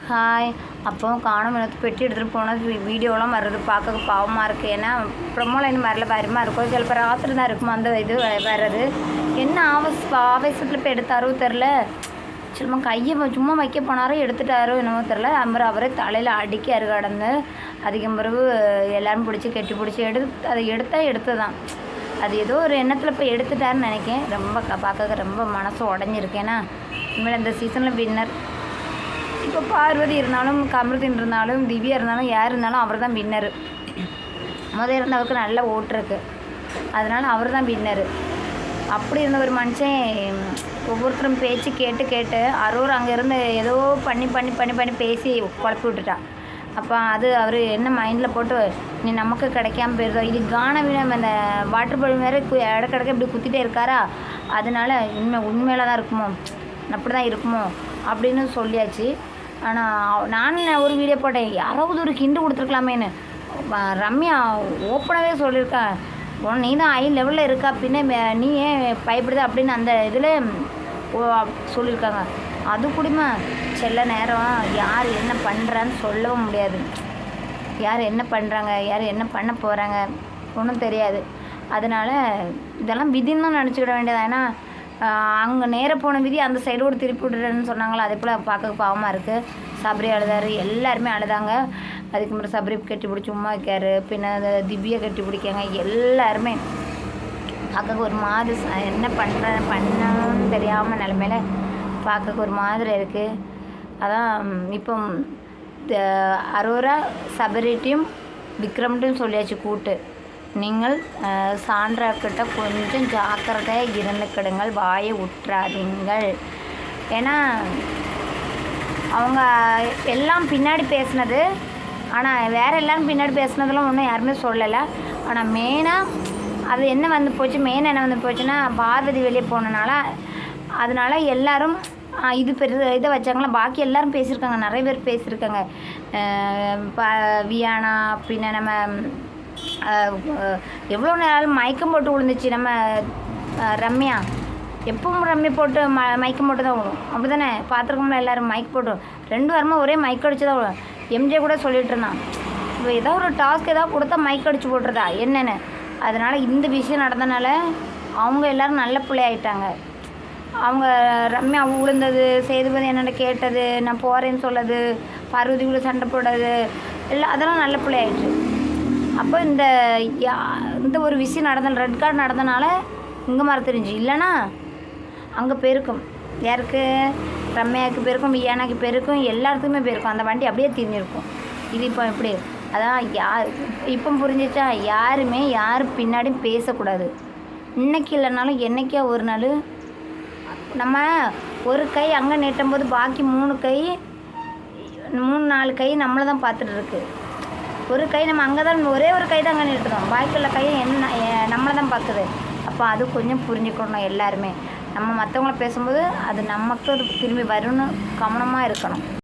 Hi. அப்போவும் காணும் எனக்கு பெட்டி எடுத்துகிட்டு போனது வீடியோலாம் வர்றது பார்க்க பாவமாக இருக்குது. ஏன்னா ப்ரொமோவில் இன்னும் வரல, பயமாக இருக்கும். சில பேர் ராத்திரி தான் இருக்கும் அந்த இது வர்றது. என்ன ஆவேசத்தில் இப்போ எடுத்தாரோ தெரில. சும்மா கையை சும்மா வைக்க போனாரோ எடுத்துட்டாரோ என்னமோ தெரில. அப்புறம் அவரே தலையில் அடிக்காரு கடந்து. அதிகம் பிறகு எல்லோரும் பிடிச்சி கெட்டி பிடிச்சி அதை எடுத்தது தான். அது ஏதோ ஒரு எண்ணத்தில் இப்போ எடுத்துட்டாருன்னு நினைக்கேன். ரொம்ப பார்க்க ரொம்ப மனசு உடஞ்சிருக்கேன்னா இனிமேல் இந்த சீசனில் வின்னர். இப்போ பார்வதி இருந்தாலும் கமருதீன் இருந்தாலும் திவ்யா இருந்தாலும் யார் இருந்தாலும் அவர் தான் வின்னரு. முதல் இருந்தவருக்கு நல்ல ஓட்டு இருக்குது, அதனால் அவர் தான் வின்னரு. அப்படி இருந்த ஒரு மனுஷன் ஒவ்வொருத்தரும் பேச்சு கேட்டு அரோர் அங்கேருந்து ஏதோ பண்ணி பேசி குழப்பி விட்டுட்டான். அப்போ அது அவர் என்ன மைண்டில் போட்டு நீ நமக்கு கிடைக்காம போயிருதோ, இது கானவீனம் அந்த வாட்டர் பால் வேறு இடக்கிடக்க இப்படி குத்திட்டே இருக்காரா, அதனால உண்மையில தான் இருக்குமோ, அப்படி தான் இருக்குமோ அப்படின்னு சொல்லியாச்சு. ஆனால் நான் ஒரு வீடியோ போட்டேன், யாராவது ஒரு ஹிண்டு கொடுத்துருக்கலாமேன்னு. ரம்யா ஓப்பனாகவே சொல்லியிருக்கேன், நீ தான் ஹை லெவலில் இருக்கா, பின்ன நீ ஏன் பயப்படுது அப்படின்னு அந்த இதில் சொல்லியிருக்காங்க. அது கூடமா சில நேரம் யார் என்ன பண்ணுறான்னு சொல்லவும் முடியாது. யார் என்ன பண்ணுறாங்க, யார் என்ன பண்ண போகிறாங்க ஒன்றும் தெரியாது. அதனால் இதெல்லாம் விதின்னு தான் நினச்சிக்கிட வேண்டியது. ஏன்னா அங்கே நேராக போன விதி அந்த சைடோடு திருப்பி விட்டுறேன்னு சொன்னாங்களோ, அதே போல் பார்க்க பாவமாக இருக்குது. சபரி அழுதாரு, எல்லாருமே அழுதாங்க. அதுக்கு முன்னாடி சபரி கட்டி பிடிச்சி உமா வைக்காரு, பின்ன திவ்யா கட்டி பிடிக்காங்க. எல்லாருமே பார்க்க ஒரு மாதிரி என்ன பண்ணணும்னு தெரியாமல் நிலமையில பார்க்க ஒரு மாதிரி இருக்குது. அதான் இப்போ அரோரா சபரிட்டையும் விக்ரம்ட்டையும் சொல்லியாச்சு கூட்டு, நீங்கள் சாண்ட்ராக்கிட்ட கொஞ்சம் ஜாக்கிரதையாக இருந்துக்கிடுங்கள், வாயை விட்டுறாதீங்கள். ஏன்னா அவங்க எல்லாம் பின்னாடி பேசுனது, ஆனால் வேறு எல்லோரும் பின்னாடி பேசுனதெல்லாம் ஒன்றும் யாருமே சொல்லலை. ஆனால் மெயினாக அது என்ன வந்து போச்சு, மெயின் என்ன வந்து போச்சுன்னா பார்வதி வெளியே போனனால, அதனால் எல்லோரும் இது இதை வச்சாங்களா. பாக்கி எல்லோரும் பேசியிருக்காங்க, நிறைய பேர் பேசியிருக்காங்க. வியானா பின்ன நம்ம எவ்வளோ நேரம் மயக்கம் போட்டு விழுந்துச்சு நம்ம ரம்யா. எப்பவும் ரம்யா போட்டு மயக்கம் போட்டு தான் விடும், அப்படி தானே பார்த்துருக்கோம்ல. எல்லோரும் மயக்கம் போட்டு 2 வாரமாக ஒரே மயக்கம் அடிச்சு தான் விடும். எம்ஜே கூட சொல்லிட்டு இருந்தான், இப்போ ஏதோ ஒரு டாஸ்க் ஏதாவது கொடுத்தா மயக்கம் அடிச்சு போட்டுருதா என்னென்னு. அதனால் இந்த விஷயம் நடந்தனால அவங்க எல்லோரும் நல்ல பிள்ளையாயிட்டாங்க. அவங்க ரம்யா விழுந்தது, சேதுபதி என்னென்ன கேட்டது, நான் போகிறேன்னு சொல்லது, பார்வதி கூட சண்டை போடாது, எல்லாம் அதெல்லாம் நல்ல பிள்ளையாயிடுச்சு. அப்போ இந்த ஒரு விஷயம் நடந்த ரெட் கார்டு நடந்தனால இங்கே மாதிரி தெரிஞ்சு, இல்லைன்னா அங்கே போயிருக்கும். யாருக்கு? ரம்யாவுக்கு போயிருக்கும், வியானாக்கு போயிருக்கும், எல்லாத்துக்குமே போயிருக்கும். அந்த வண்டி அப்படியே திரிஞ்சிருக்கும். இது இப்போ எப்படி? அதான் இப்போ புரிஞ்சிச்சா, யாருமே யார் பின்னாடியும் பேசக்கூடாது. இன்றைக்கி இல்லைனாலும் என்றைக்கே ஒரு நாள் நம்ம ஒரு கை அங்கே நீட்டும் போது பாக்கி 3-4 கை நம்மளை தான் பார்த்துட்டு இருக்கு. ஒரு கை நம்ம அங்கே தான், ஒரே ஒரு கை தான் அங்கே நீட்டுறோம், பாக்கி உள்ள கையை நம்மளை தான் பார்க்குது. அப்போ அது கொஞ்சம் புரிஞ்சுக்கணும் எல்லாருமே. நம்ம மற்றவங்கள பேசும்போது அது நமக்கு திரும்பி வரும்னு கவனமாக இருக்கணும்.